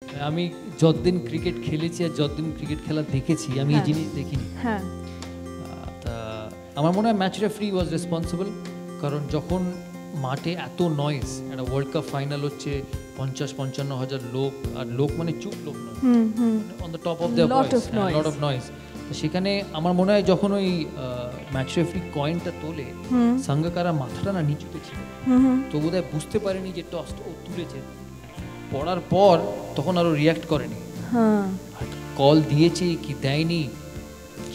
আমি যতদিন ক্রিকেট খেলেছি আর যতদিন ক্রিকেট খেলা দেখেছি আমি এই জিনিস দেখিনি। হ্যাঁ, তা আমার মনে হয় ম্যাচ রেফারি ওয়াজ রেসপন্সিবল, কারণ যখন মাঠে এত নয়েজ, একটা ওয়ার্ল্ড কাপ ফাইনাল হচ্ছে 50-55 হাজার লোক, আর লোক মানে চুপ লোক নয়, on the top of the voice, lot of noise. সেখানে আমার মনে হয় যখন ওই ম্যাচ রেফারি কয়েনটা তোলে, সাঙ্গাকারা মাথাটা না নিচুতে ছিল, তো বোধহয় বুঝতে পারেনি যে টসটা ও তুলেছে। পড়ার পর তখন আরও রিয়াক্ট করেনি, কল দিয়েছে কি দেয়নি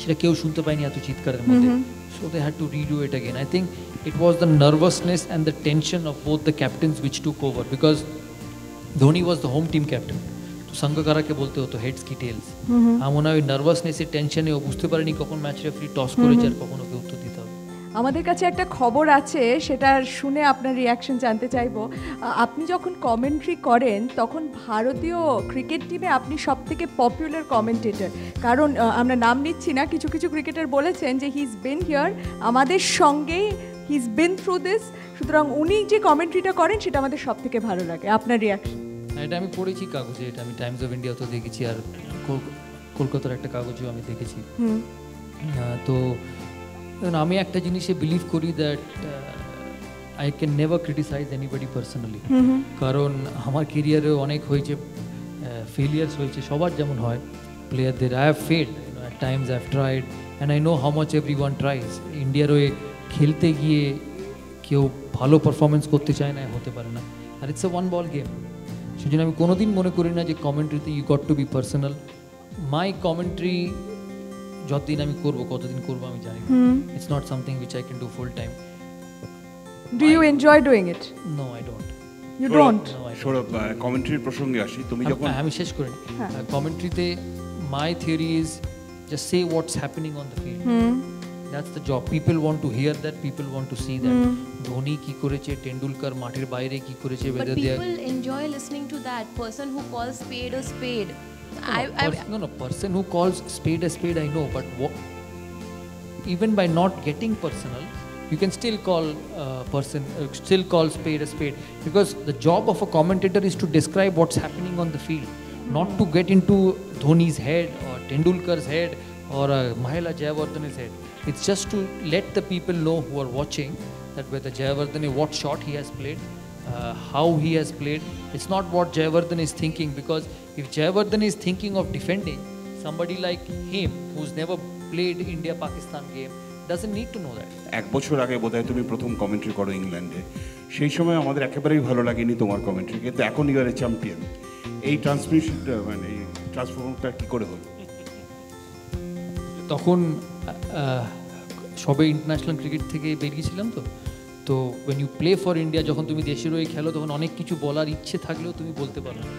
সেটা কেউ শুনতে পায়নি এত চিৎকারের মধ্যে। So they had to redo it again. I think it was the nervousness and the tension of both the captains which took over, because Dhoni was the home team captain, তো সাঙ্গাকারাকে বলতে হতো হেডস কি টেলস। আমার মনে হয় ওই নার্ভাসনেসের টেনশনে ও বুঝতে পারেনি কখন ম্যাচ রেফারি টস করেছে আর কখন ওকে উত্তর দিতে হবে। আমাদের কাছে একটা খবর আছে, সেটা শুনে আপনার রিয়াকশন জানতে চাইবো। আপনি যখন কমেন্ট্রি করেন তখন ভারতীয় ক্রিকেট টিমে আপনি সবথেকে পপুলার কমেন্টেটর, কারণ আমরা নাম নিচ্ছি না, কিছু কিছু ক্রিকেটার বলেছেন যে হি ইজ বিন হিয়ার, আমাদের সঙ্গেই he is bin through this, সুতরাং উনি যে কমেন্ট্রিটা করেন সেটা আমাদের সবথেকে ভালো লাগে। আপনার রিয়াকশন? এটা আমি পড়েছি কাগজে, এটা আমি টাইমস অফ ইন্ডিয়াতেও দেখেছি, আর কলকাতার একটা কাগজেও আমি দেখেছি। তো আমি একটা জিনিসে বিলিভ করি that I can never criticise anybody personally, কারণ আমার কেরিয়ারেও অনেক হয়েছে, ফেলিয়ার্স হয়েছে, সবার যেমন হয় প্লেয়ারদের। I have failed, at times I have tried and I know how much every one tries. ইন্ডিয়ার হয়ে খেলতে গিয়ে কেউ ভালো পারফরমেন্স করতে চায় না, হতে পারে না, আর it's a one ball game. সেই জন্য আমি কোনোদিন মনে করি না যে কমেন্ট্রিতে you got to be personal. My commentary যতদিন আমি করবো, কতদিন করবো আমি জানি না। It's not something which I can do full time. Do you enjoy doing it? No, I don't. You don't? Sourav, কমেন্ট্রির প্রসঙ্গে আসি। তুমি যখন আমি শেষ করি, কমেন্ট্রিতে my theory is just say what's happening on the field. That's the job. People want to here that, people want to see that. Dhoni কি করেছে, টেন্ডুলকার মাঠের বাইরে কি করেছে, but people enjoy listening to that person who calls spade a spade. No, person who calls spade a spade, I know, but even by not getting personal, you can still call still call spade a spade, because the job of a commentator is to describe what's happening on the field, not to get into Dhoni's head or Tendulkar's head or Mahela Jayawardene's head. It's just to let the people know who are watching that whether Jayawardene, what shot he has played, how he has played. It's not what Jayawardene is thinking, because if Jayawardene is thinking of defending, somebody like him who's never played India-Pakistan game doesn't need to know that. এক বছর আগে বোধহয় তুমি প্রথম commentary করো ইংল্যান্ডে, সেই সময় আমাদের একেবারেই ভালো লাগেনি তোমার কমেন্ট্রি, কিন্তু এখন ইউ আর এ চ্যাম্পিয়ন। এই ট্রান্সমিশনটা মানে এই ট্রান্সফরমেশনটা কি করে হলো? তখন সবে ইন্টারন্যাশনাল ক্রিকেট থেকে বেরিয়েছিলাম, তো when you play for India, যখন তুমি দেশের হয়ে খেলো তখন অনেক কিছু বলার ইচ্ছে থাকলেও তুমি বলতে পারো না।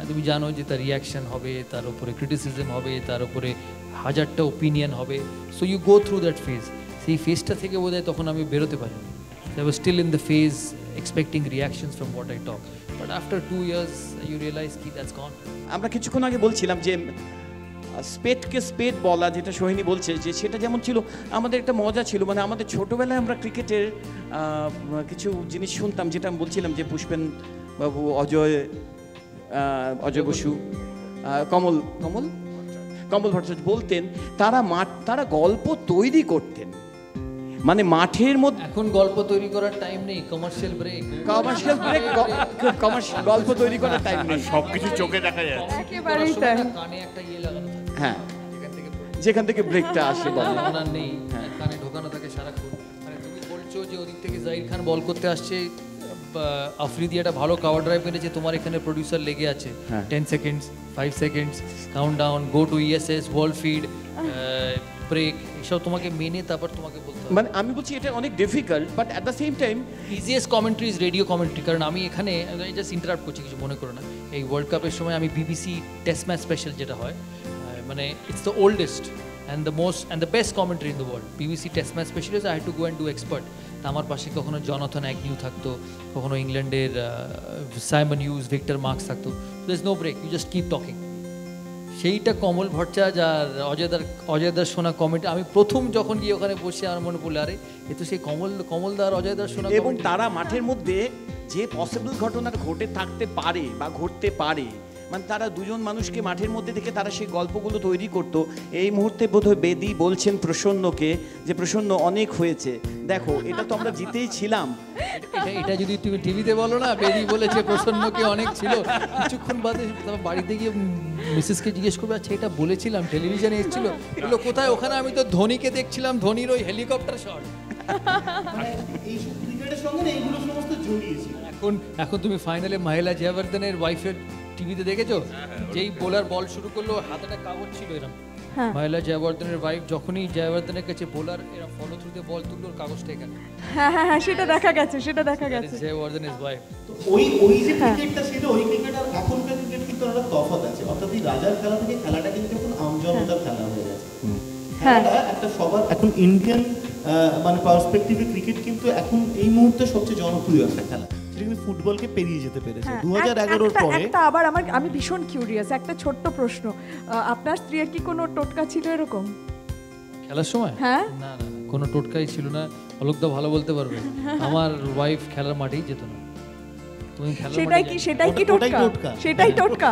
তুমি জানো যে তার রিয়াকশান হবে, তার উপরে ক্রিটিসিজম হবে, তার উপরে হাজারটা ওপিনিয়ন হবে। So you go through that phase. সেই ফেজটা থেকে বোধহয় তখন আমি বেরোতে পারিনি। I was still in the phase expecting reactions from what I talk, but after 2 years you realise কি দ্যাটস গন। আমরা কিছুক্ষণ আগে বলছিলাম যে স্পেডকে স্পেড বলা, যেটা সোহিনী বলছে, যে সেটা যেমন ছিল আমাদের একটা মজা ছিল। মানে আমাদের ছোটোবেলায় আমরা ক্রিকেটের কিছু জিনিস শুনতাম, যেটা আমি বলছিলাম যে পুষ্পেন বাবু, অজয় বসু, কমল ভট্টাচার্য বলতেন, তারা গল্প তৈরি করতেন, মানে মাঠের মধ্যে। এখন গল্প তৈরি করার টাইম নেই, কমার্শিয়াল ব্রেক, গল্প তৈরি করার টাইম নেই, সবকিছু চোখে দেখা যাচ্ছে। একেবারেই তাই। কানে একটা লাগানো থাকে, হ্যাঁ, যেখান থেকে ব্রেকটা আসে বলার নেই, কানে ঢোকানো থাকে সারাক্ষণ। মানে তুমি বলছো যে ওদিক থেকে জাহির খান বল করতে আসছে, আফ্রিদি একটা ভালো কাভার ড্রাইভ মেরেছে, তোমার এখানে প্রডিউসার লেগে আছে 10 seconds, 5 seconds, countdown, go to ESS, ball feed, break, এসব তোমাকে মেনে তারপর তোমাকে বলতে হবে। মানে আমি বলছি এটা অনেক difficult, but at the same time easiest commentary is radio commentary. কারণ আমি এখানে জাস্ট ইন্টারাপ্ট করছি, কিছু মনে করো না। এই ওয়ার্ল্ড কাপের সময় আমি বিবিসি টেস্ট ম্যাচ স্পেশাল যেটা হয়, মানে it's the oldest and the best commentary in the world, BBC Test Match Specialist, I had to go and do expert. তা আমার পাশে কখনো জনাথন অ্যাগনিউ থাকতো, কখনো ইংল্যান্ডের সাইমন হিউজ, ভিক্টর মার্কস থাকতো। there is no break, you just keep talking. সেইটা কমল ভট্টাচার্য আর অজয়দার শোনা কমেন্ট, আমি প্রথম যখন গিয়ে ওখানে বসে আমার মনে পড়লো, আরে এ তো সেই কমলদার অজয়দার শোনা। এবং তারা মাঠের মধ্যে যে পসিবল ঘটনা ঘটে থাকতে পারে বা ঘটতে পারে, মানে তারা দুজন মানুষকে মাঠের মধ্যে দেখে তারা সেই গল্পগুলো তৈরি করত। এই মুহূর্তে বোধহয় বেদি বলছেন প্রসন্নকে যে প্রসন্ন অনেক হয়েছে, দেখো এটা তো আমরা জিতেই ছিলাম। এটা যদি তুমি টিভিতে বলো না, বেরি বলেছে প্রসন্নকে অনেক ছিল, কিছুক্ষণ বাদে তারপর বাড়িতে গিয়ে মিসেসকে জিজ্ঞেস করবে, আচ্ছা এটা বলেছিলাম টেলিভিশনে এসেছিল, এগুলো কোথায়? ওখানে আমি তো ধোনিকে দেখছিলাম, ধোনির ওই হেলিকপ্টার শট। এইসব ক্রিকেটের সঙ্গে না এইগুলো সমস্ত জড়িয়েছে। এখন তুমি ফাইনালে মাহেলা জয়াবর্ধনের ওয়াইফের টিভিতে দেখেছো? যেই বোলার বল শুরু করলো, হাতে একটা কাগজ ছিল এরকম, মাহেলা জয়াবর্ধনের ওয়াইফ যখনই জয়াবর্ধনের কাছে বোলার এরা ফলো থ্রুতে বল তুললো, কাগজটা এখানে। হ্যাঁ, সেটা দেখা গেছে, সেটা দেখা গেছে। জয়াবর্ধনের ওয়াইফ। তো ওই যে ক্রিকেটটা ছিল, ওই ক্রিকেট আর এখনকার ক্রিকেট কিন্তু একটা তফাৎ আছে। অর্থাৎ এই রাজার খেলা থেকে খেলাটা কিন্তু এখন আমজনতার খেলা হয়ে গেছে। খেলাটা একটা সবার এখন ইন্ডিয়ান মানে পার্সপেক্টিভে ক্রিকেট কিন্তু এখন এই মুহূর্তে সবচেয়ে জনপ্রিয় একটা খেলা। সেটা কিন্তু ফুটবলকে পেরিয়ে যেতে পেরেছে 2011-র পরে। আবার আমি ভীষণ কিউরিয়াস, একটা ছোট্ট প্রশ্ন, আপনার স্ত্রীর কি কোনো টোটকা ছিল এরকম খেলার সময়? হ্যাঁ, না, কোনো টোটকাই ছিল না। অলোকদা ভালো বলতে পারবে, আমার ওয়াইফ খেলার মাঠেই যেত না। তুমি খেলার সেটাই কি টোটকা? সেটাই টোটকা?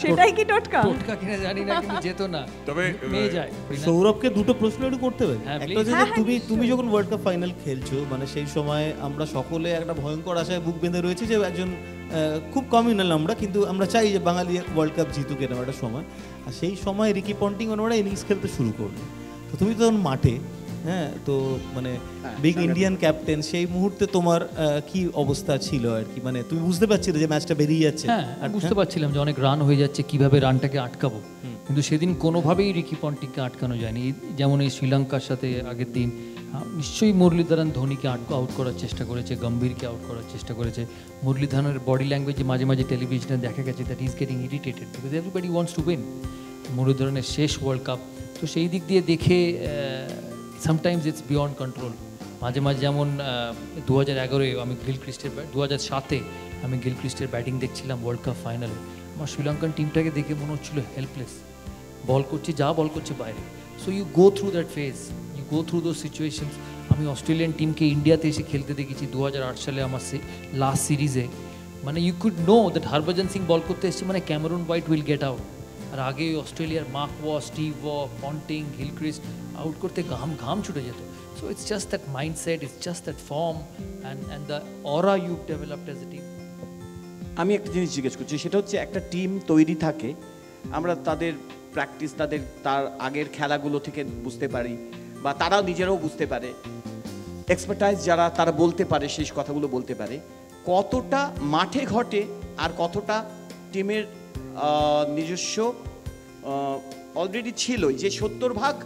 সেটাই কি টোটকা? টোটকা কিনা জানি না, কিন্তু যেত না। তবে মেয়ে যায়। সৌরভকে দুটো প্রশ্ন একটু করতে হবে। হ্যাঁ, একটা হচ্ছে যে তুমি যখন ওয়ার্ল্ড কাপ ফাইনাল খেলছো, মানে সেই সময় আমরা সকলে একটা ভয়ঙ্কর আশায় বুক বেঁধে রয়েছে যে একজন খুব কমিউনাল আমরা, কিন্তু আমরা চাই যে বাঙালি ওয়ার্ল্ড কাপ জিতুক, এরকম একটা সময়। আর সেই সময় রিকি পন্টিং ওনারা ইনিংস খেলতে শুরু করলো, তো তুমি তখন মাঠে, হ্যাঁ, তো মানে বিগ ইন্ডিয়ান ক্যাপ্টেন, সেই মুহূর্তে তোমার কি অবস্থা ছিল আর কি? মানে তুমি বুঝতে পারছিলে যে ম্যাচটা বেরিয়ে যাচ্ছে? হ্যাঁ, বুঝতে পারছিলাম যে অনেক রান হয়ে যাচ্ছে, কিভাবে রানটাকে আটকাবো, কিন্তু সেদিন কোনোভাবেই রিকি পন্টিংকে আটকানো যায়নি। যেমন এই শ্রীলঙ্কার সাথে আগের দিন নিশ্চয়ই মুরলীধরন ধোনিকে আউট করার চেষ্টা করেছে, গম্ভীরকে আউট করার চেষ্টা করেছে। মুরলীধরনের বডি ল্যাঙ্গুয়েজে মাঝে মাঝে টেলিভিশনে দেখা গেছে that is getting irritated because everybody wants to win. মুরলীধরনের শেষ ওয়ার্ল্ড কাপ, তো সেই দিক দিয়ে দেখে সামটাইমস ইটস বিয়ন্ড কন্ট্রোল। মাঝে মাঝে যেমন 2011-এ আমি গিলক্রিস্টের 2007-এ আমি গিলক্রিস্টের ব্যাটিং দেখছিলাম ওয়ার্ল্ড কাপ ফাইনালে। আমার শ্রীলঙ্কান টিমটাকে দেখে মনে হচ্ছিল হেল্পলেস, বল করছে যা বল করছে বাইরে। So you go through that phase, you go through those situations. আমি অস্ট্রেলিয়ান টিমকে ইন্ডিয়াতে এসে খেলতে দেখেছি 2008 সালে আমার লাস্ট সিরিজে। মানে you could know that Harbhajan Singh bowl করতে এসছে মানে Cameron White will get out. আর আগে অস্ট্রেলিয়ার মার্ক ওয়া, স্টিভ ওয়া, পন্টিং, গিলক্রিস্ট আউট করতে ঘাম ছুটে যেত। So it's just that mindset, it's just that form and the aura you developed as a team. আমি একটা জিনিস জিজ্ঞেস করছি, সেটা হচ্ছে একটা টিম তৈরি থাকে, আমরা তাদের প্র্যাকটিস, তার আগের খেলাগুলো থেকে বুঝতে পারি, বা তারাও নিজেরাও বুঝতে পারে, এক্সপার্টাইজ যারা তারা বলতে পারে, সেই কথাগুলো বলতে পারে। কতটা মাঠে ঘটে আর কতটা টিমের নিজস্ব অলরেডি ছিলই, যে 70%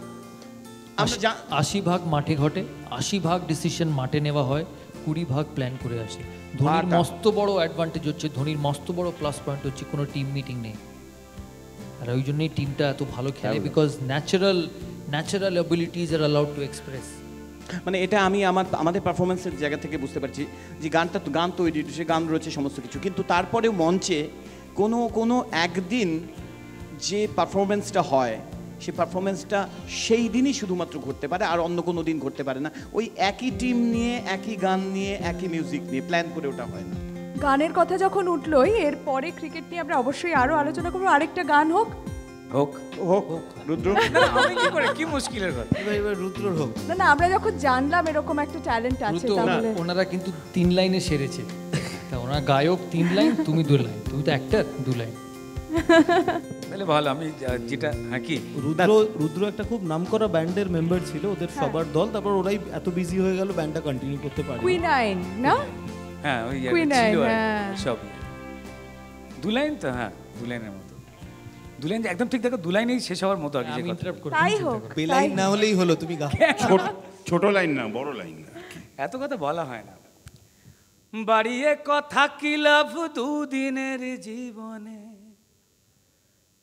80% মাঠে ঘটে, 80% ডিসিশন মাঠে নেওয়া হয়, 20% প্ল্যান করে আসে। ধোনির মস্ত বড় অ্যাডভান্টেজ হচ্ছে, ধোনির মস্ত বড় প্লাস পয়েন্ট হচ্ছে কোনো টিম মিটিং নেই। আর ওই জন্যই টিমটা এত ভালো খেলে, because natural abilities are allowed to express. মানে এটা আমি আমাদের পারফরমেন্সের জায়গা থেকে বুঝতে পারছি যে গান তৈরি, সে গান রয়েছে সমস্ত কিছু, কিন্তু তারপরেও মঞ্চে কোনো একদিন যে পারফরমেন্সটা হয়, সেই পারফরমেন্সটা সেই দিনই শুধুমাত্র ঘটতে পারে, আর অন্য কোনো দিন ঘটতে পারে না। ওই একই টিম নিয়ে, একই গান নিয়ে, একই মিউজিক নিয়ে প্ল্যান করে ওটা হয় না। গানের কথা যখন উঠলোই, এরপরে ক্রিকেট নিয়ে আমরা অবশ্যই আরো আলোচনা করবো। আরেকটা গান হোক রুদ্র, কি মুশকিলের কথা, এবার রুদ্রর হোক না, আমরা যখন জানলাম এরকম একটা ট্যালেন্ট আছে, তাহলে ওনারা কিন্তু 3 লাইনে সেরেছে। ওনার গায়ক 3 লাইন, তুমি 2 লাইন, তুমি তো অ্যাক্টর 2 লাইন। তাহলে ভালো। আমি যেটা কি রুদ্র একটা খুব নামকরা ব্যান্ডের মেম্বার ছিল, ওদের সবার দল, তারপর ওরাই এত বিজি হয়ে গেল ব্যান্ডটা কন্টিনিউ করতে পারে। কুইনাইন না? হ্যাঁ, ওই কুইনাইন, ছিল হ্যাঁ। সব 2 লাইন তো, হ্যাঁ 2 লাইনের মতো, 2 লাইন একদম ঠিক, দেখো 2 লাইনেই শেষ হওয়ার মতো আর কি। আমি ইন্টারাপ্ট করব, তাই হোক, বেলাইন না হলেই হলো, তুমি গাও। ছোট লাইন না, বড় লাইন না, এত কথা বলা হয় না। বাড়িয়ে কথা কি লাভ দুদিনের জীবনে,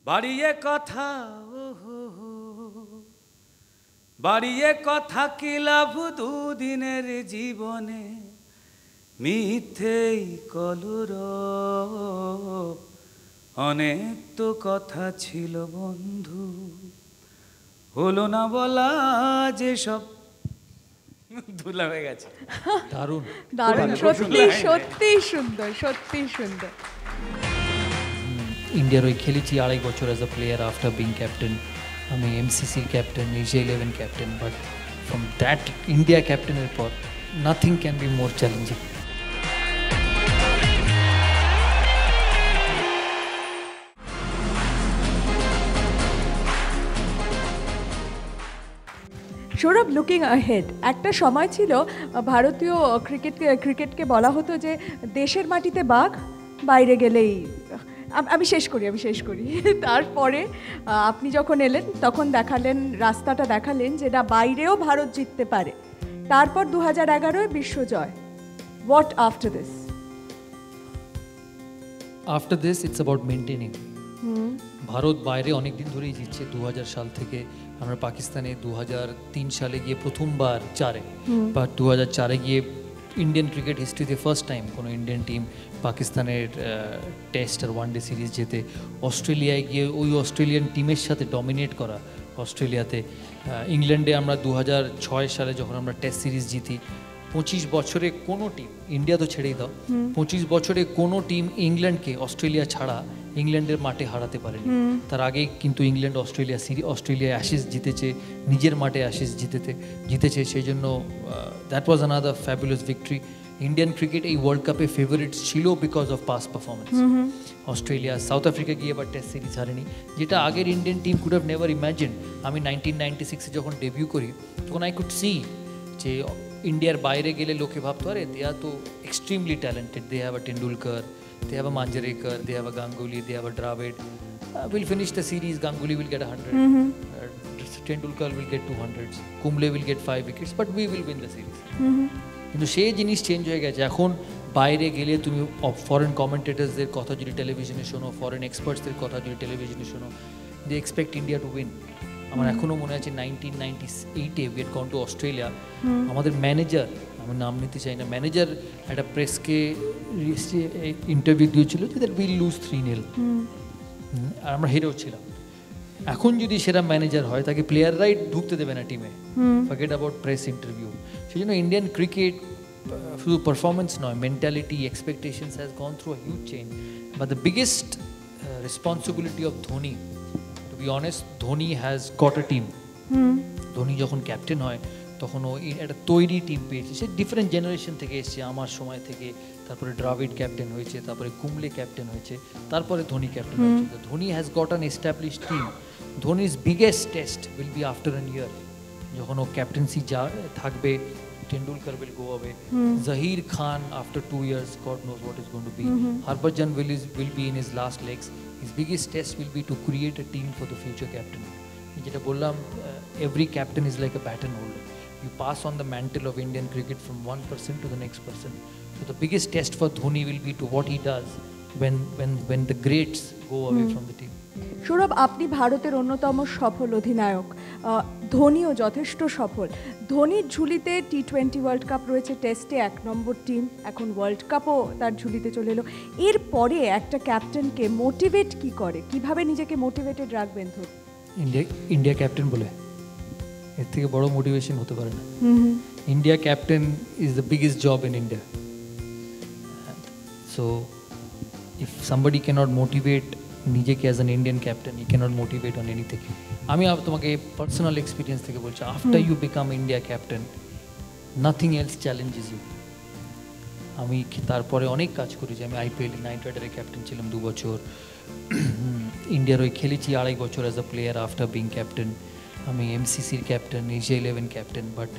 বাড়িয়ে কথা, বাড়িয়ে কথা কি লাভ দুদিনের জীবনে, মিথ্যেই কলরব, অনেক তো কথা ছিল বন্ধু, হলো না বলা যে সব। ধুলা হয়ে গেছে। দারুণ দারুণ, সত্যি সত্যি সুন্দর, সত্যি সুন্দর। ইন্ডিয়ার হয়ে খেলেছি 2.5 বছর as a player after being captain. আমি এমসিসির captain, Asia 11 captain, but from that India ক্যাপ্টেনের পর nothing can be more challenging. Sourav, looking ahead, একটা সময় ছিল ভারতীয় ক্রিকেটকে বলা হতো যে দেশের মাটিতে বাঘ, বাইরে গেলেই আমি শেষ করি তারপরে আপনি যখন এলেন তখন রাস্তাটা দেখালেন যে না, বাইরেও ভারত জিততে পারে। তারপর 2011 বিশ্বজয়। What after this? After this it's about maintaining. Bharat বাইরে অনেক দিন ধরেই জিতছে, 2000 সাল থেকে। আমরা পাকিস্তানে 2003 সালে গিয়ে প্রথমবার 4-এ, বা 2004-এ গিয়ে ইন্ডিয়ান ক্রিকেট হিস্ট্রিতে ফার্স্ট টাইম কোনো ইন্ডিয়ান টিম পাকিস্তানের টেস্ট আর ওয়ানডে সিরিজ জেতে। অস্ট্রেলিয়ায় গিয়ে ওই অস্ট্রেলিয়ান টিমের সাথে ডমিনেট করা অস্ট্রেলিয়াতে। ইংল্যান্ডে আমরা 2006 সালে যখন আমরা টেস্ট সিরিজ জিতি। 25 বছরে কোনো টিম, ইন্ডিয়া তো ছেড়েই দাও, 25 বছরে কোনো টিম ইংল্যান্ডকে অস্ট্রেলিয়া ছাড়া ইংল্যান্ডের মাঠে হারাতে পারেনি। তার আগেই কিন্তু ইংল্যান্ড অস্ট্রেলিয়া অ্যাশেজ জিতেছে, নিজের মাঠে অ্যাশেজ জিতেছে। সেই জন্য that was another fabulous victory. Indian cricket এই ওয়ার্ল্ড কাপে ফেভারিট ছিল because of past performance. Australia, south Africa গিয়ে এবার টেস্ট সিরিজ হারেনি, যেটা আগের Indian team could have never imagine. আমি 1996-এ যখন ডেবিউ করি তখন আই কুড সি যে ইন্ডিয়ার বাইরে গেলে লোকে ভাবতো আরে দে আর তো extremely talented, they have a Tendulkar, they have a Manjarekar, they have a Ganguly, they have a Dravid. We'll finish the series, Ganguly will get 100, Tendulkar will get 200s, Kumble will get 5 wickets, but we will win the series. কিন্তু সেই জিনিস change হয়ে গেছে। এখন বাইরে গেলে তুমি foreign কমেন্টেটার্সদের কথা যদি টেলিভিশনে শোনো, ফরেন এক্সপার্টসদের কথা যদি টেলিভিশনে শোনো, they expect India to win. আমার এখনও মনে আছে 1998-এ we had gone to Australia. আমাদের ম্যানেজার, আমি নাম নিতে চাই না, ম্যানেজার একটা প্রেসকে ইন্টারভিউ দিয়েছিল যে দ্যাট উইল লুজ 3-0, আর আমরা হেরেও ছিলাম। এখন যদি সেরা ম্যানেজার হয় তাকে প্লেয়াররাই ঢুকতে দেবে না টিমে, ফরগেট অ্যাবাউট প্রেস ইন্টারভিউ। সেই জন্য ইন্ডিয়ান ক্রিকেট শুধু পারফরমেন্স নয়, mentality, expectations has gone through a huge change. But the biggest responsibility of Dhoni, to be honest, Dhoni has got a team. Dhoni যখন ক্যাপ্টেন হয় তখন ও একটা তৈরি টিম পেয়েছে। সে ডিফারেন্ট জেনারেশন থেকে এসছে, আমার সময় থেকে। তারপরে দ্রাবিড ক্যাপ্টেন হয়েছে, তারপরে কুমলে ক্যাপ্টেন হয়েছে, তারপরে ধোনি ক্যাপ্টেন হয়েছে। Dhoni has got an establish team. Dhoni's biggest test will be after an year, যখন ও ক্যাপ্টেন্সি থাকবে। Tendulkar will go away. Zaheer Khan after 2 years, God knows what is going to be. Harbhajan will be in his last legs. His biggest test will be to create a team for the future captain. যেটা বললাম, every captain is like a baton holder. You pass on the mantle of Indian cricket from one person to the next person. So the biggest test for Dhoni will be to what he does when the greats go away from the team. Sourav, আপনি ভারতের অন্যতম সফল অধিনায়ক, ধোনিও যথেষ্ট সফল। ধোনির ঝুলিতে T20 world cup রয়েছে, টেস্টে 1 নম্বর টিম, এখন ওয়ার্ল্ড কাপও তার ঝুলিতে চলে এলো। এরপরে একটা ক্যাপ্টেনকে মোটিভেট কি করে, কিভাবে নিজেকে মোটিভেটেড রাখবেন? ধরুন ইন্ডিয়া ক্যাপ্টেন বলে এর থেকে বড় মোটিভেশন হতে পারে না। India captain is the biggest job in India. So if somebody cannot motivate নিজেকে as an Indian captain, he cannot motivate on anything. আমি তোমাকে পার্সোনাল এক্সপিরিয়েন্স থেকে বলছি, after you become India captain, nothing else challenges you. আমি তারপরে অনেক কাজ করেছি। আমি IPL নাইট রাইডারের ক্যাপ্টেন ছিলাম 2 বছর, ইন্ডিয়ার হয়ে খেলেছি 2.5 বছর as a player after being captain. আমি এমসিসির captain, Asia 11 captain, but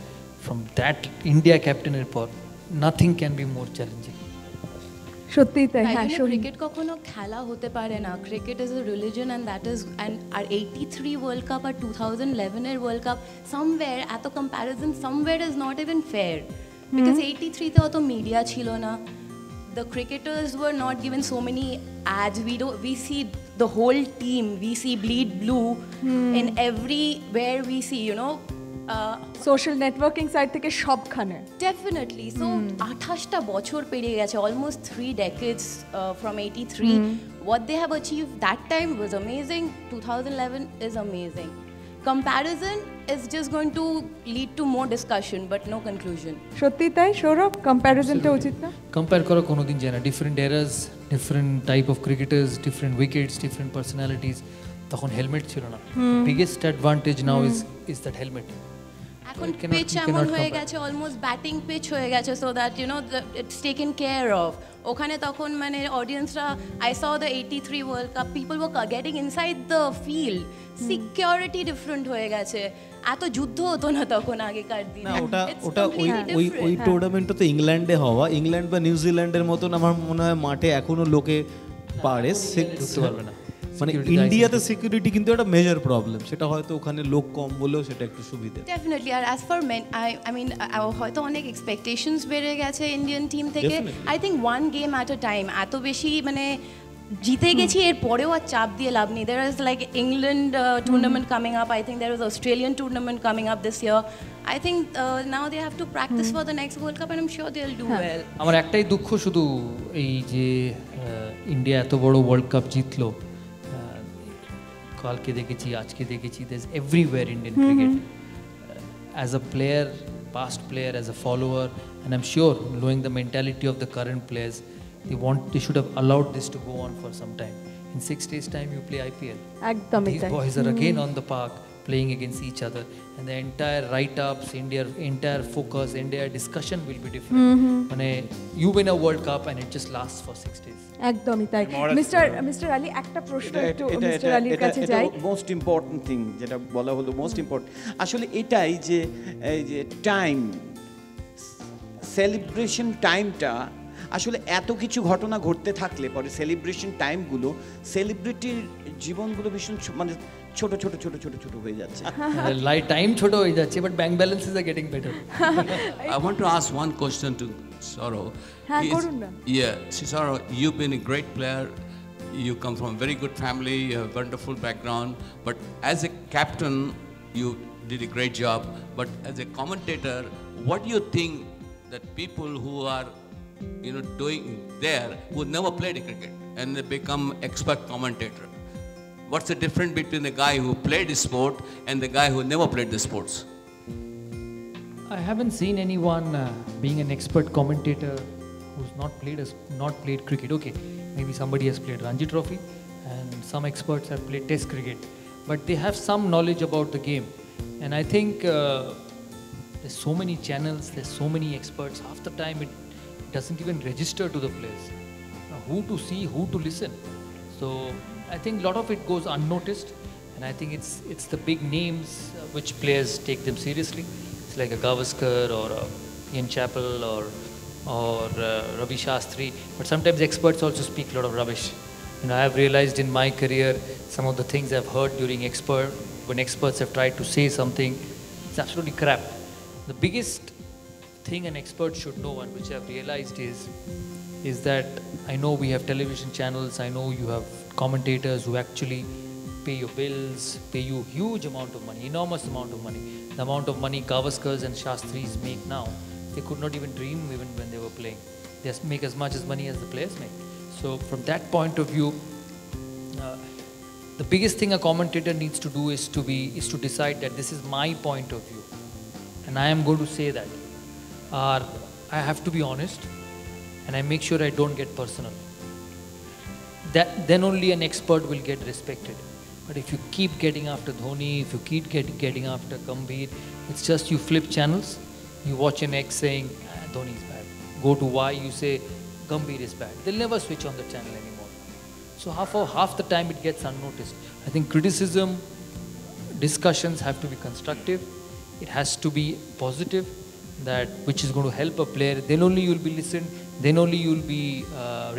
from that India ক্যাপ্টেনের পর nothing can be more challenging. সত্যিই তাই। হ্যাঁ, ক্রিকেট কখনো খেলা হতে পারে না। Cricket is a religion and that is আর 83 ওয়ার্ল্ড কাপ আর 2011-এর ওয়ার্ল্ড কাপ, সামওয়্যার এত comparison somewhere is not even fair, because 83-তে অত মিডিয়া ছিল না। The cricketers were not given so many ads. We see the whole team. We see bleed blue in everywhere we see, you know. Social networking site থেকে সবখানে। Definitely. So 28টা বছর পেরিয়ে গেছে, almost 3 decades from 83. What they have achieved that time was amazing. 2011 is amazing. comparison is just going to lead to more discussion but no conclusion. সত্যি তাই সৌরভ, কম্প্যারিজনটা উচিত না? Compare করা কোনোদিন যায় না, different eras, different type of cricketers, different wickets, different personalities. তখন helmet ছিল না, biggest advantage now is that helmet. এখন পিচ এমন হয়ে গেছে, অলমোস্ট ব্যাটিং পিচ হয়ে গেছে, so that you know it's taken care of. ওখানে তখন মানে অডিয়েন্সরা, I saw the 83 world cup, people were getting inside the field, security different হয়ে গেছে, এত যুদ্ধ হতো না তখন আগেকার দিনে। না, ওটা ওই টুর্নামেন্টটা তো ইংল্যান্ডে হওয়া, ইংল্যান্ড বা নিউজিল্যান্ডের মতন আমার মনে হয় মাঠে এখনো লোকে পারে, ঢুকতে পারবে না। মানে ইন্ডিয়াতে সিকিউরিটি কিন্তু একটা মেজর প্রবলেম, সেটা হয়তো ওখানে লোক কম বলেও সেটা একটু সুবিধা। ডেফিনেটলি। আর as for men, I mean হয়তো অনেক এক্সপেকটেশনস বেড়ে গেছে ইন্ডিয়ান টিম থেকে। I think one game at a time, এত বেশি মানে জিতে গেছি এর পরেও আর চাপ দিয়ে লাভ নেই। There is like England tournament coming up, I think there is Australian tournament coming up this year. I think now they have to practice for the next World Cup and I'm sure they'll do well. আমার একটাই দুঃখ শুধু এই যে India এত বড় world cup জিতলো, কালকে দেখেছি, আজকে দেখেছি, there's everywhere Indian cricket. As a player, past player, as a follower, and I'm sure knowing the mentality of the current players, they should have allowed this to go on for some time. In 6 days time you play IPL. একদমই These তাই। boys are again on the park playing against each other, and the entire write-ups, entire focus, entire discussion will be different. মানে you win a World Cup and it just lasts for 6 days. একদমই তাই। Mister Ali, একটা প্রশ্ন একটু mister আলীর কাছে যাই। Most important thing যেটা বলা হলো, মোস্ট ইম্পর্টেন্ট আসলে এটাই যে এই যে টাইম, সেলিব্রেশন টাইমটা আসলে এত কিছু ঘটনা ঘটতে থাকলে পরে সেলিব্রেশন টাইমগুলো, সেলিব্রিটির জীবনগুলো ভীষণ মানে ছোট ছোট ছোট ছোট ছোট হয়ে যাচ্ছে। Light time ছোট হয়ে যাচ্ছে, but bank balances are getting better. I want to ask one question to Saurav. হ্যাঁ, করুন না। Yeah, Saurav, you've been a great player. You come from a very good family, you have a wonderful background. But as a captain, you did a great job. But as a commentator, what do you think that people who are, doing there, who never played cricket and they become expert commentator? What's the difference between the guy who played the sport and the guy who never played the sports? I haven't seen anyone being an expert commentator who's not played cricket. Okay, maybe somebody has played Ranji Trophy, and some experts have played Test cricket, but they have some knowledge about the game. And I think there's so many channels, there's so many experts. Half the time it doesn't even register to the players. Now, who to see, who to listen. So I think a lot of it goes unnoticed, and I think it's the big names which players take them seriously. It's like a Gavaskar or a Ian Chappell or Ravi Shastri. But sometimes experts also speak a lot of rubbish. I have realized in my career some of the things I've heard when experts have tried to say something, it's absolutely crap. The biggest thing an expert should know, and which I've realized is that I know we have television channels, I know you have commentators who actually pay your bills, pay you huge amount of money, enormous amount of money. The amount of money Gavaskars and Shastris make now, they could not even dream even when they were playing. They make as much as money as the players make. So from that point of view, the biggest thing a commentator needs to do is to decide that this is my point of view, and I am going to say that. Or I have to be honest, and I make sure I don't get personal. Then only an expert will get respected. But if you keep getting after Dhoni, if you keep getting after Gambhir, it's just you flip channels, you watch an X saying Dhoni is bad, go to Y, you say Gambhir is bad. They'll never switch on the channel anymore. So half the time it gets unnoticed. I think criticism, discussions have to be constructive. It has to be positive, that which is going to help a player. Then only you'll be listened, then only you'll be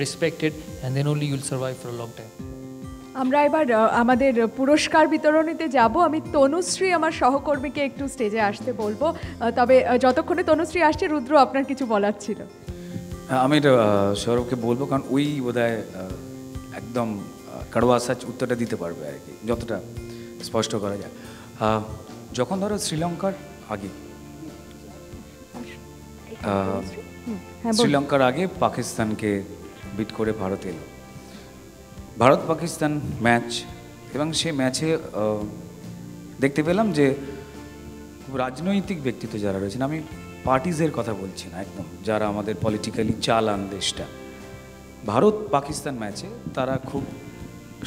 respected, and then only you'll survive for a long time. আমরা এবার আমাদের পুরস্কার বিতরণীতে যাব। আমি তনুশ্রী আমার সহকর্মীকে একটু স্টেজে আসতে বলবো, তবে যতক্ষণে তনুশ্রী আসছে, রুদ্র আপনার কিছু বলার ছিল। আমি সৌরভকে বলবো, কারণ ওই বোধহয় একদম কাড়োয়া সাচ উত্তরটা দিতে পারবে আর কি, যতটা স্পষ্ট করা যায়। যখন ধরো শ্রীলঙ্কার আগে পাকিস্তানকে বিট করে ভারত এলো, ভারত পাকিস্তান ম্যাচ, এবং সেই ম্যাচে দেখতে পেলাম যে খুব রাজনৈতিক ব্যক্তিত্ব যারা রয়েছেন, আমি পার্টিজের কথা বলছি না, একদম যারা আমাদের পলিটিক্যালি চালান দেশটা, ভারত পাকিস্তান ম্যাচে তারা খুব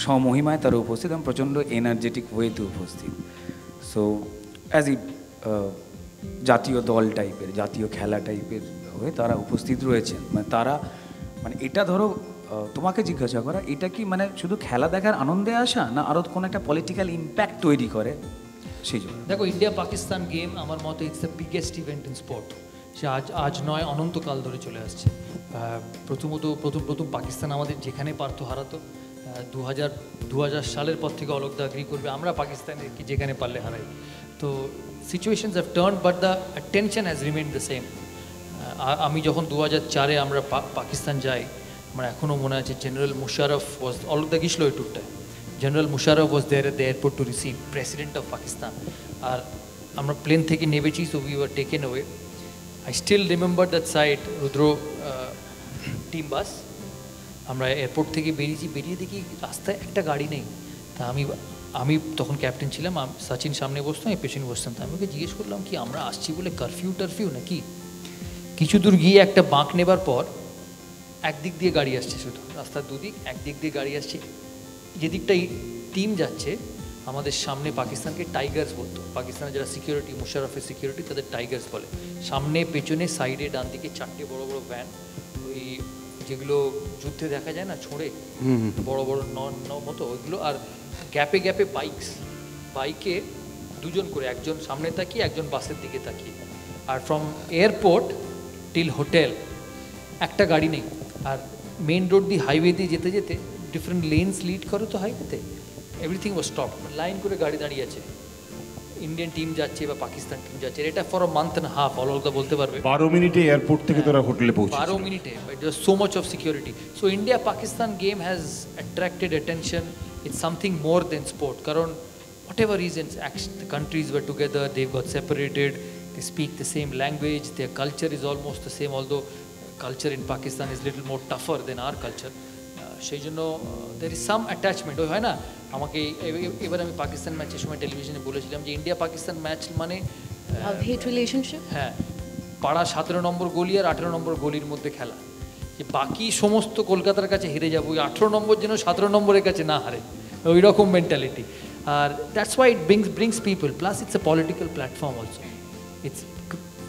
সমহিমায় তারা উপস্থিত এবং প্রচণ্ড এনার্জেটিক ওয়েতে উপস্থিত। সো অ্যাজ ই জাতীয় দল টাইপের, জাতীয় খেলা টাইপের হয়ে তারা উপস্থিত রয়েছেন। মানে তারা, মানে এটা ধরো তোমাকে জিজ্ঞাসা করা, এটা কি মানে শুধু খেলা দেখার আনন্দে আসা, না আরও কোনো একটা পলিটিক্যাল ইম্প্যাক্ট তৈরি করে সেই জন্য? দেখো, ইন্ডিয়া পাকিস্তান গেম আমার মতে it's the biggest event in sport. সে আজ নয়, অনন্তকাল ধরে চলে আসছে। প্রথম পাকিস্তান আমাদের যেখানে পারত হারাতো। 2000 সালের পর থেকে অলোকদা এগ্রি করবে, আমরা পাকিস্তানের কি যেখানে পারলে হারাই। তো situations have turn, but the attention has remained the same. আমি যখন 2004-এ আমরা পাকিস্তান যাই, আমার এখনও মনে আছে জেনারেল মুশারফ ওয়াজ, অলোকদা গিয়েছিল ওই টুরটায়, general Musharraf was there at the airport to receive president of Pakistan. আর আমরা প্লেন থেকে নেমেছি, so we were taken away. I still remember that side, Rudra team bus. আমরা এয়ারপোর্ট থেকে বেরিয়ে দেখি রাস্তায় একটা গাড়ি নেই। তা আমি তখন ক্যাপ্টেন ছিলাম, সচিন সামনে বসতাম, আমি পেছনে বসতাম। তা আমি ওকে জিজ্ঞেস করলাম কি আমরা আসছি বলে কারফিউ নাকি? কিছু দূর গিয়ে একটা বাঁক নেবার পর একদিক দিয়ে গাড়ি আসছে, শুধু রাস্তার দুদিক, একদিক দিয়ে গাড়ি আসছে। যেদিকটাই টিম যাচ্ছে, আমাদের সামনে পাকিস্তানকে টাইগার্স বলতো। পাকিস্তানের যারা সিকিউরিটি, মুশারফের সিকিউরিটি, তাদের টাইগার্স বলে। সামনে, পেছনে, সাইডে, ডান দিকে 4টে বড় বড় ভ্যান, ওই যেগুলো যুদ্ধে দেখা যায় না ছোঁড়ে, বড় বড় মতো ওইগুলো। আর গ্যাপে গ্যাপে বাইকে দুজন করে, একজন সামনে তাকিয়ে, একজন বাসের দিকে তাকিয়ে। Are from airport till hotel একটা গাড়ি নেই। আর মেন রোড দিয়ে, হাইওয়ে দিয়ে যেতে যেতে ডিফারেন্ট লেন্স লিড করো তো হাইওয়েতে, এভরিথিং ওয়াজ স্টপ, লাইন করে গাড়ি দাঁড়িয়ে আছে। ইন্ডিয়ান টিম যাচ্ছে বা পাকিস্তান টিম যাচ্ছে, এটা for a month and half. অলদা বলতে পারবে 12 মিনিটে এয়ারপোর্ট থেকে তোরা হোটেলে পৌঁছে। 12 মিনিটে, but there so much of security. So India Pakistan game has attracted attention. It's something more than sport, কারণ whatever reasons, the countries were together, they've got separated, they speak the same language, their culture is almost the same, although culture in Pakistan is little more tougher than our culture. সেই জন্য there is some attachment, ওই হয় না। আমাকে এবার আমি পাকিস্তান ম্যাচের সময় টেলিভিশনে বলেছিলাম যে ইন্ডিয়া পাকিস্তান ম্যাচ মানে hate relationship, হ্যাঁ, পাড়া 17 নম্বর গলি আর 18 নম্বর গলির মধ্যে খেলা, যে বাকি সমস্ত কলকাতার কাছে হেরে যাবো, ওই 18 নম্বর যেন 17 নম্বরের কাছে না হারে, ওই রকম মেন্টালিটি। আর that's why it brings people, plus it's a political platform also. It's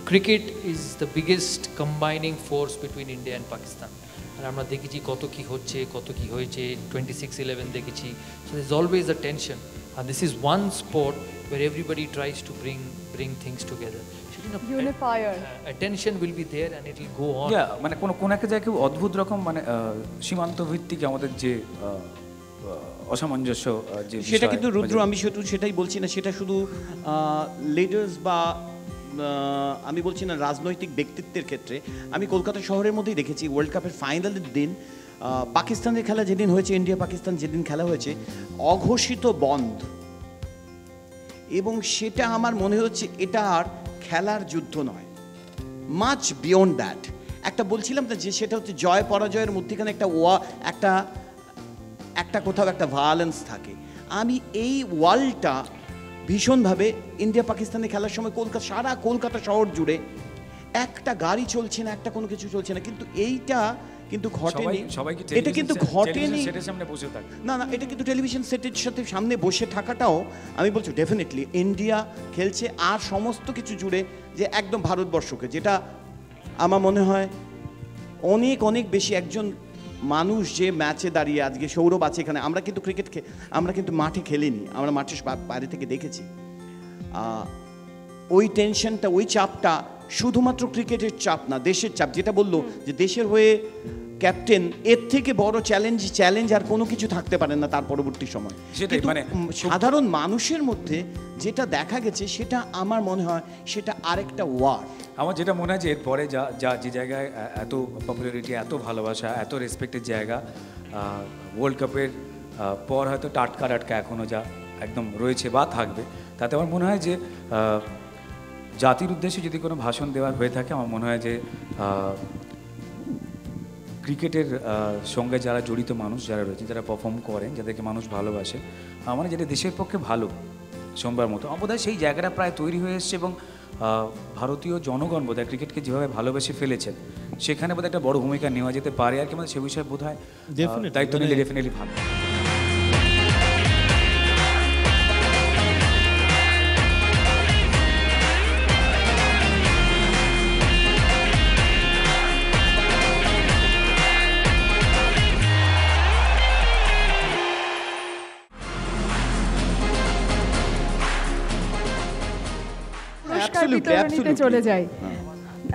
cricket is the biggest combining force between India and Pakistan. আর আমরা দেখেছি কত কি হচ্ছে, কত কি হয়েছে, 26/11 দেখেছি। So there's always a tension, and this is one sport where everybody tries to bring things together. Unifier. Attention will be there and it will go on. মানে কোনো একটা জায়গায় খুব অদ্ভুত রকম, মানে সীমান্ত ভিত্তিক আমাদের যে অসামঞ্জস্য, যে সেটা কিন্তু রুদ্র, আমি সেটাই বলছি না, সেটা শুধু লিডার্স বা আমি বলছি না রাজনৈতিক ব্যক্তিত্বের ক্ষেত্রে। আমি কলকাতা শহরের মধ্যেই দেখেছি ওয়ার্ল্ড কাপের ফাইনালের দিন, পাকিস্তানের খেলা যেদিন হয়েছে, ইন্ডিয়া পাকিস্তান যেদিন খেলা হয়েছে, অঘোষিত বন্ধ। এবং সেটা আমার মনে হচ্ছে এটা আর খেলার যুদ্ধ নয়, মাচ বিয়ন্ড দ্যাট। একটা বলছিলাম না যে সেটা হচ্ছে জয় পরাজয়ের মধ্যেখানে একটা কোথাও একটা ভায়োলেন্স থাকে। আমি এই ওয়ার্ল্ডটা ভীষণভাবে ইন্ডিয়া পাকিস্তানের খেলার সময় সারা কলকাতা শহর জুড়ে একটা গাড়ি চলছে না, একটা কোনো কিছু চলছে না, কিন্তু এইটা কিন্তু ঘটেনি। এটা কিন্তু ঘটেনি, না এটা কিন্তু টেলিভিশন সেটের সাথে সামনে বসে থাকাটাও আমি বলছি ডেফিনেটলি ইন্ডিয়া খেলছে। আর সমস্ত কিছু জুড়ে যে একদম ভারতবর্ষকে, যেটা আমার মনে হয় অনেক অনেক বেশি একজন মানুষ যে ম্যাচে দাঁড়িয়ে, আজকে সৌরভ আছে এখানে, আমরা কিন্তু আমরা কিন্তু মাঠে খেলিনি, আমরা মাঠের বাইরে থেকে দেখেছি। ওই টেনশনটা, ওই চাপটা শুধুমাত্র ক্রিকেটের চাপ না, দেশের চাপ। যেটা বললো যে দেশের হয়ে ক্যাপ্টেন, এর থেকে বড় চ্যালেঞ্জ আর কোনো কিছু থাকতে পারে না তার পরবর্তী সময়। মানে সাধারণ মানুষের মধ্যে যেটা দেখা গেছে, সেটা আমার মনে হয় সেটা আরেকটা ওয়ার। আমার যেটা মনে হয় যে এরপরে যে জায়গায় এত পপুলারিটি, এত ভালোবাসা, এত রেসপেক্টের জায়গা, ওয়ার্ল্ড কাপের পর হয়তো টাটকা এখনও যা একদম রয়েছে বা থাকবে, তাতে আমার মনে হয় যে জাতির উদ্দেশ্যে যদি কোনো ভাষণ দেওয়ার হয়ে থাকে, আমার মনে হয় যে ক্রিকেটের সঙ্গে যারা জড়িত মানুষ যারা রয়েছে, যারা পারফর্ম করেন, যাদেরকে মানুষ ভালোবাসে, আমার যেটা দেশের পক্ষে ভালো, সোমবার মতো আমার বোধহয় সেই জায়গাটা প্রায় তৈরি হয়ে এসছে এবং ভারতীয় জনগণ বোধহয় ক্রিকেটকে যেভাবে ভালোবেসে ফেলেছেন সেখানে বোধহয় একটা বড় ভূমিকা নেওয়া যেতে পারে আর কি আমাদের সে বিষয়ে বোধহয় Definitely, দায়িত্ব নিলে ডেফিনেটলি ভালো। পুরস্কার Absolutely, বিতরণীতে absolutely. চলে যাই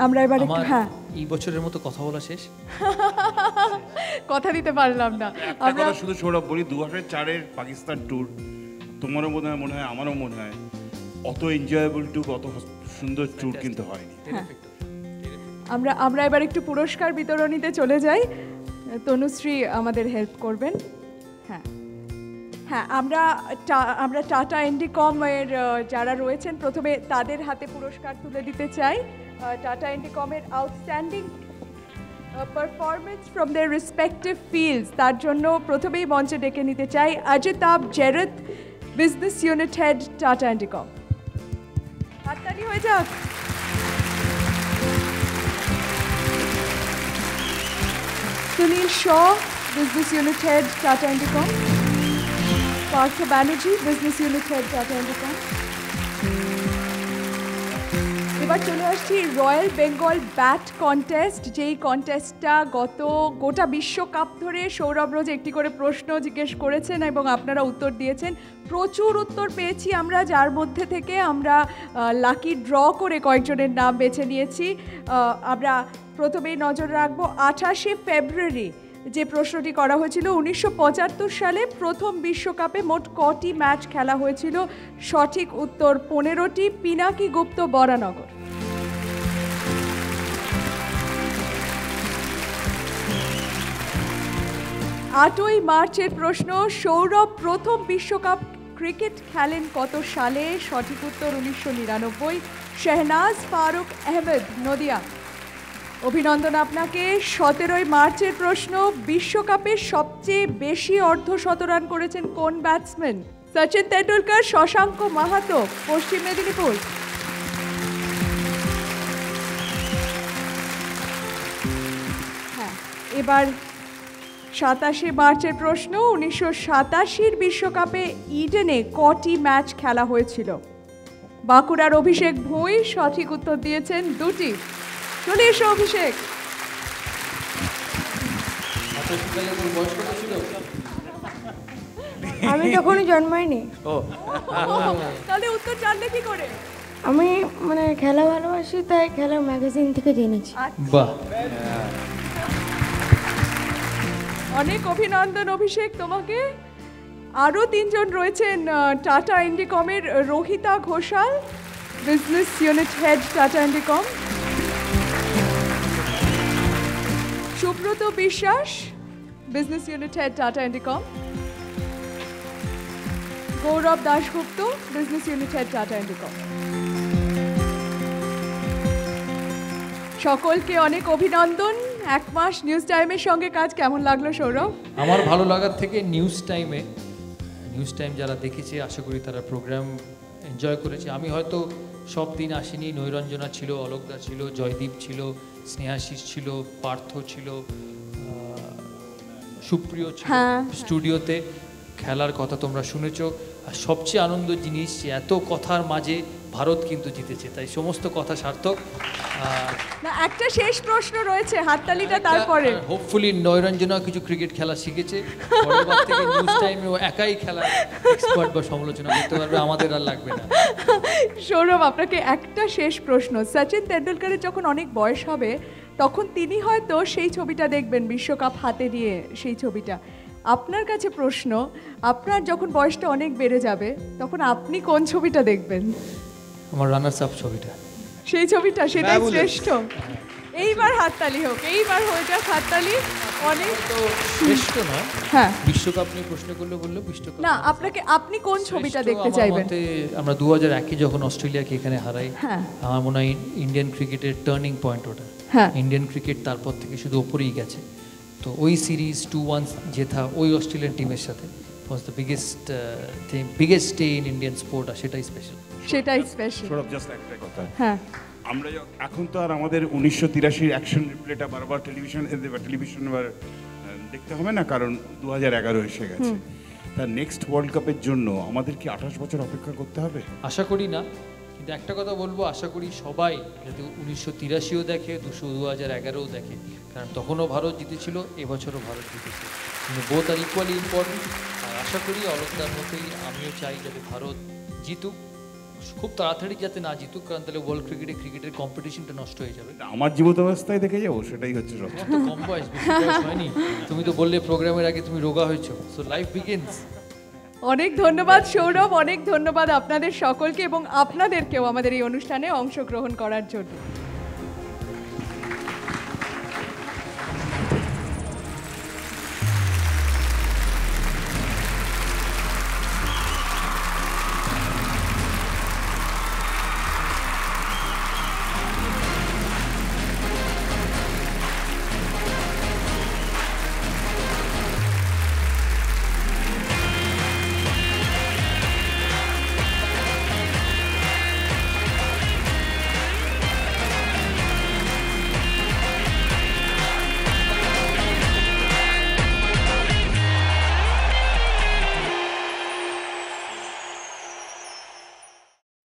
আমরা এবার একটু আমার হ্যাঁ এই বছরের মতো কথা বলা শেষ। কথা দিতে পারলাম না একটা আমরা কথা শুধু সৌরভ বলি, 2004-এর পাকিস্তান ট্যুর তোমারও মনে হয় আমারও মনে হয় অত এনজয়েবল ট্যুর, অত সুন্দর ট্যুর কিন্তু হয়নি। আমরা এবার একটু পুরস্কার বিতরণীতে চলে যাই। তনুশ্রী আমাদের হেল্প করবেন। হ্যাঁ হ্যাঁ আমরা টাটা ইন্ডিকম এর যারা রয়েছেন প্রথমে তাদের হাতে পুরস্কার তুলে দিতে চাই। টাটা ইন্ডিকমের outstanding performance from their respective fields তার জন্য প্রথমেই মঞ্চে ডেকে নিতে চাই Ajitabh Jerath, business unit head, Tata Indicom. হাততালি হয়ে যাক। Sunil Shaw, Business Unit Head, Tata Indicom. Partha Banerjee, Business Unit Head, Tata Indicom. এবার চলে আসছি রয়্যাল বেঙ্গল ব্যাট কন্টেস্ট, যেই কন্টেস্টটা গোটা বিশ্বকাপ ধরে সৌরভ রোজ একটি করে প্রশ্ন জিজ্ঞেস করেছেন এবং আপনারা উত্তর দিয়েছেন। প্রচুর উত্তর পেয়েছি আমরা, যার মধ্যে থেকে আমরা লাকি ড্র করে কয়েকজনের নাম বেছে নিয়েছি। আমরা প্রথমেই নজর রাখবো 28শে ফেব্রুয়ারি যে প্রশ্নটি করা হয়েছিল, 1975 সালে প্রথম বিশ্বকাপে মোট কটি ম্যাচ খেলা হয়েছিল? সঠিক উত্তর 15টি। পিনাকি গুপ্ত, বরানগর। আটই মার্চের প্রশ্ন, সৌরভ প্রথম বিশ্বকাপ ক্রিকেট খেলেন কত সালে? সঠিক উত্তর 1999। শেহনাজ ফারুক আহমেদ, নদিয়া। অভিনন্দন আপনাকে। 17ই মার্চের প্রশ্ন, বিশ্বকাপে সবচেয়ে বেশি অর্ধশতরান করেছেন কোন ব্যাটসম্যান? সচিন তেন্ডুলকর, শশাঙ্ক মাহাতো, পশ্চিম মেদিনীপুর। হ্যাঁ, এবার 27শে মার্চের প্রশ্ন, 1987 বিশ্বকাপে ইডেনে কটি ম্যাচ খেলা হয়েছিল? বাঁকুড়ার অভিষেক ভুঁই সঠিক উত্তর দিয়েছেন 2টি। চলে এসো অভিষেক। আমি তখনই জন্মাইনি। তাহলে উত্তর জানলে কি করে? আমি মানে খেলা ভালোবাসি, তাই খেলা ম্যাগাজিন থেকে জেনেছি। বাহ, অনেক অভিনন্দন অভিষেক তোমাকে। আরও 3 জন রয়েছেন টাটা ইন্ডিকমের, Rohita Ghoshal, business unit head, Tata Indicom. Subrata Biswas, business unit head, Tata Indicom. Gourav Dasgupta, business unit head, Tata Indicom. সকলকে অনেক অভিনন্দন। 1 মাস নিউজ টাইমের সঙ্গে কাজ কেমন লাগলো সৌরভ? আমার ভালো লাগার থেকে নিউজ টাইম যারা দেখেছে আশা করি তারা প্রোগ্রাম এনজয় করেছে। আমি হয়তো সব দিন আসিনি, নৈরঞ্জনা ছিল, অলোকদা ছিল, জয়দীপ ছিল, স্নেহাশিস ছিল, পার্থ ছিল, সুপ্রিয় ছিল স্টুডিওতে। খেলার কথা তোমরা শুনেছো, আর সবচেয়ে আনন্দ জিনিস যে এত কথার মাঝে ভারত কিন্তু জিতেছে, তাই সমস্ত কথা সার্থক। না, একটা শেষ প্রশ্ন রয়েছে, হাততালিটা তারপরে। হোপফুলি নৈরঞ্জনা কিছু ক্রিকেট খেলা শিখেছে, পরেরবার থেকে নিউজ টাইমে ও একাই খেলা এক্সপার্ট বা সমালোচনা করতে পারবে, আমাদের আর লাগবে না। সৌরভ, আপনাকে একটা শেষ প্রশ্ন। সচিন তেন্ডুলকরের যখন অনেক বয়স হবে তখন তিনি হয়তো সেই ছবিটা দেখবেন, বিশ্বকাপ হাতে নিয়ে সেই ছবিটা। আপনার কাছে প্রশ্ন, আপনার যখন বয়সটা অনেক বেড়ে যাবে তখন আপনি কোন ছবিটা দেখবেন? আমার রানার্স আপ ছবিটা, সেই ছবিটা, সেটাই শ্রেষ্ঠ। এইবার হাততালি হোক, এইবার হয়ে যাক হাততালি। অনেক তো শ্রেষ্ঠ নয়, হ্যাঁ, বিশ্বকাপ নিয়ে প্রশ্ন করলে বললো বিশ্বকাপ না, আপনি কোন ছবিটা দেখতে চাইবেন? আমরা 2001-এ যখন অস্ট্রেলিয়াকে এখানে হারাই, হ্যাঁ, আমার মনে হয় ইন্ডিয়ান ক্রিকেটের টার্নিং পয়েন্ট ওটা। হ্যাঁ, ইন্ডিয়ান ক্রিকেট তারপর থেকে শুধু ওপরেই গেছে। তো ওই সিরিজ 2-1 জেতা ওই অস্ট্রেলিয়ান টিমের সাথে, was the biggest thing, biggest day in Indian sport, আর সেটাই স্পেশাল। সেটাই স্পেশাল। সৌরভ, জাস্ট একটা কথা, হ্যাঁ, আমরা এখন তো আর আমাদের 1983 অ্যাকশন রিপ্লেটা বারবার টেলিভিশন দেখতে হবে না, কারণ 2011 এসে গেছে। তার নেক্সট ওয়ার্ল্ড কাপের জন্য আমাদের কি 28 বছর অপেক্ষা করতে হবে? আশা করি না, কিন্তু একটা কথা বলবো, আশা করি সবাই যাতে 1983ও দেখে, 2011ও দেখে, কারণ তখনও ভারত জিতেছিল, এবছরও ভারত জিতেছে, কিন্তু বোথ আর ইকুয়ালি ইম্পর্টেন্ট। আর আশা করি অলকদার মতোই আমিও চাই যাতে ভারত জিতুক, খুব তাড়াতাড়ি যাতে না জিতুক, কারণ তাহলে ওয়ার্ল্ড ক্রিকেটের কম্পিটিশনটা নষ্ট হয়ে যাবে। আমার জীবিতাবস্থায় দেখে যাবো, সেটাই হচ্ছে সব। তোমার তো কম বয়স, বেশি বয়স হয়নি, তুমি তো বললে প্রোগ্রামের আগে তুমি রোগা হয়েছো, সো লাইফ বিগিনস। অনেক ধন্যবাদ সৌরভ, অনেক ধন্যবাদ আপনাদের সকলকে এবং আপনাদেরকেও আমাদের এই অনুষ্ঠানে অংশগ্রহণ করার জন্য।